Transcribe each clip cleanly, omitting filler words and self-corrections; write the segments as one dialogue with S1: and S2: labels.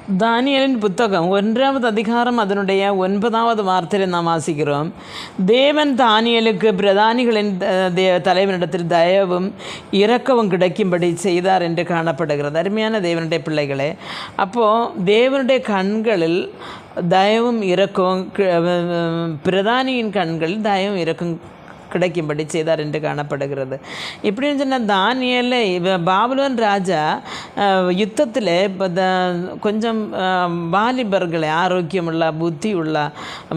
S1: தானியேலின் புத்தகம் 1வது அதிகாரம் அதனுடைய 9வது வார்த்தையில் நாம் வாசிக்கிறோம். தேவன் தானியேலுக்கு பிரதானிகளின் தலைவனிடத்தில் தயவும் இரக்கவும் கிடைக்கும்படி செய்தார் என்று காணப்படுகிறது. அருமையான தேவனுடைய பிள்ளைகளே, அப்போது தேவனுடைய கண்களில் தயவும் இரக்கவும், பிரதானியின் கண்களில் தயவும் இரக்கம் கிடைக்கும்படி செய்தார் என்று காணப்படுகிறது. இப்படின்னு சொன்னால் தானியேலை பாபிலோன் ராஜா யுத்தத்தில் கொஞ்சம் வாலிபர்களை, ஆரோக்கியமுள்ள புத்தி உள்ள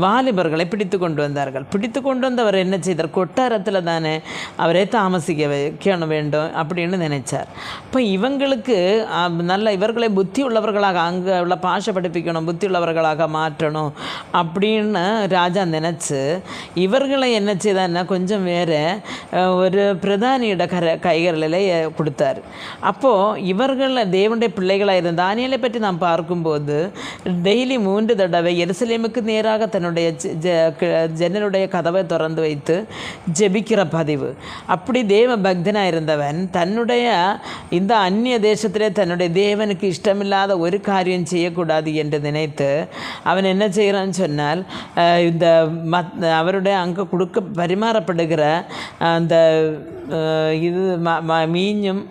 S1: வாலிபர்களை பிடித்து கொண்டு வந்தார்கள். பிடித்து கொண்டு வந்தவர் என்ன செய்தார்? கொட்டாரத்தில் தானே அவரை தாமசிக்க வைக்க வேண்டும் அப்படின்னு நினைச்சார். இப்போ இவங்களுக்கு இவர்களை புத்தி உள்ளவர்களாக, அங்கே உள்ள பாஷை படிப்பிக்கணும், புத்தி உள்ளவர்களாக மாற்றணும் அப்படின்னு ராஜா நினச்சி இவர்களை என்ன செய்தார்னா கொஞ்சம் வேறு ஒரு பிரதானியோட கைகளில் கொடுத்தார். அப்போது இவர்கள் தேவனுடைய பிள்ளைகளாக இருந்த தானியேலை பற்றி நாம் பார்க்கும்போது டெய்லி 3 தடவை எருசலேமுக்கு நேராக தன்னுடைய ஜன்னலுடைய கதவை திறந்து வைத்து ஜெபிக்கிற பதிவு. அப்படி தேவ பக்தனாக இருந்தவன் தன்னுடைய இந்த அந்நிய தேசத்திலே தன்னுடைய தேவனுக்கு இஷ்டமில்லாத ஒரு காரியம் செய்யக்கூடாது என்று நினைத்து அவன் என்ன செய்கிறான்னு சொன்னால், இந்த அவருடைய அங்கே பரிமாறப்படுகிற அந்த இது மீஞ்சும்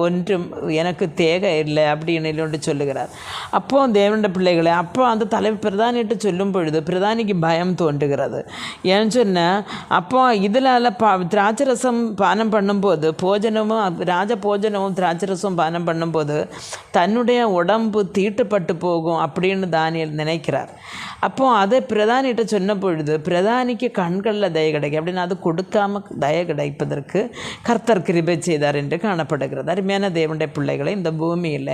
S1: ஒன்றும் எனக்கு தேவை இல்லை அப்படின்னு சொல்லுகிறார். அப்போ தேவனுடைய பிள்ளைகளை அப்போ அந்த பிரதானிட்டு சொல்லும் பொழுது பிரதானிக்கு பயம் தோன்றுகிறது. ஏன்னு சொன்னால், அப்போ இதில் திராட்சரசம் பானம் பண்ணும்போது ராஜ போஜனமும் திராட்சரசம் பானம் பண்ணும்போது தன்னுடைய உடம்பு தீட்டுப்பட்டு போகும் அப்படின்னு தானியேல் நினைக்கிறார். அப்போது அதை பிரதானிகிட்ட சொன்ன பொழுது பிரதானிக்கு கண்களில் தயை கிடைக்கும். அப்படின்னு அது கொடுக்காம தயை கிடைப்பதற்கு கர்த்தர் கிருபை செய்தார் என்று காணப்படுகிறது. அருமையான தேவனுடைய பிள்ளைகளை, இந்த பூமியில்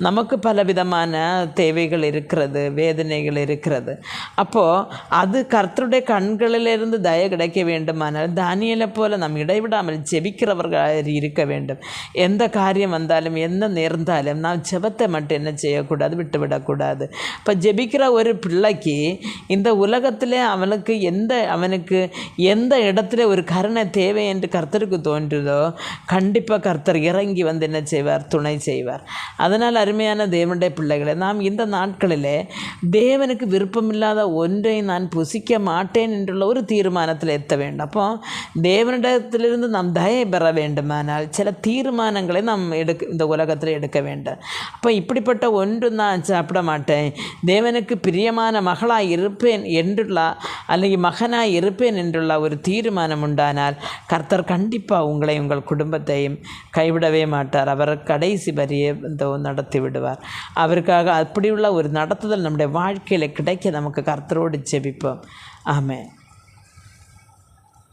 S1: நமக்கு பலவிதமான தேவைகள் இருக்கிறது, வேதனைகள் இருக்கிறது. அப்போது அது கர்த்தருடைய கண்களிலிருந்து தயை கிடைக்க வேண்டுமானால் தானியேலை போல நாம் இடைவிடாமல் ஜெபிக்கிறவர்கள் இருக்க வேண்டும். எந்த காரியம் வந்தாலும் என்ன நேர்ந்தாலும் நாம் ஜெபத்தை மட்டும் என்ன செய்யக்கூடாது, விட்டுவிடக்கூடாது. இப்போ ஜெபிக்கிற ஒரு பிள்ளைக்கு இந்த உலகத்தில் அவனுக்கு எந்த இடத்துல ஒரு கருணை தேவை என்று கர்த்தருக்கு தோன்றுதோ கண்டிப்பாக கர்த்தர் இறங்கி வந்து என்ன செய்வார்? துணை செய்வார். அதனால் அருமையான தேவனுடைய பிள்ளைகளை, நாம் இந்த நாட்களிலே தேவனுக்கு விருப்பமில்லாத ஒன்றை நான் புசிக்க மாட்டேன் என்றுள்ள ஒரு தீர்மானத்தில் எத்த வேண்டும். அப்போ தேவனிடத்திலிருந்து நாம் தயை பெற வேண்டுமானால் சில தீர்மானங்களை நாம் இந்த உலகத்தில் எடுக்க வேண்டும். அப்போ இப்படிப்பட்ட ஒன்று நான் சாப்பிட மாட்டேன், தேவனுக்கு பிரியமான மகளாய் இருப்பேன் என்றுள்ள அல்லது மகனாய் இருப்பேன் என்றுள்ள ஒரு தீர்மானம் உண்டானால் கர்த்தர் கண்டிப்பாக உங்களை உங்கள் குடும்பத்தையும் கைவிடவே மாட்டார். அவர் கடைசி வரியை நடத்தி விடுவார். அவருக்காக அப்படியுள்ள ஒரு நடத்துதல் நம்முடைய வாழ்க்கையில் கிடைக்க நமக்கு கர்த்தரோடு ஜெபிப்போம். ஆமென்.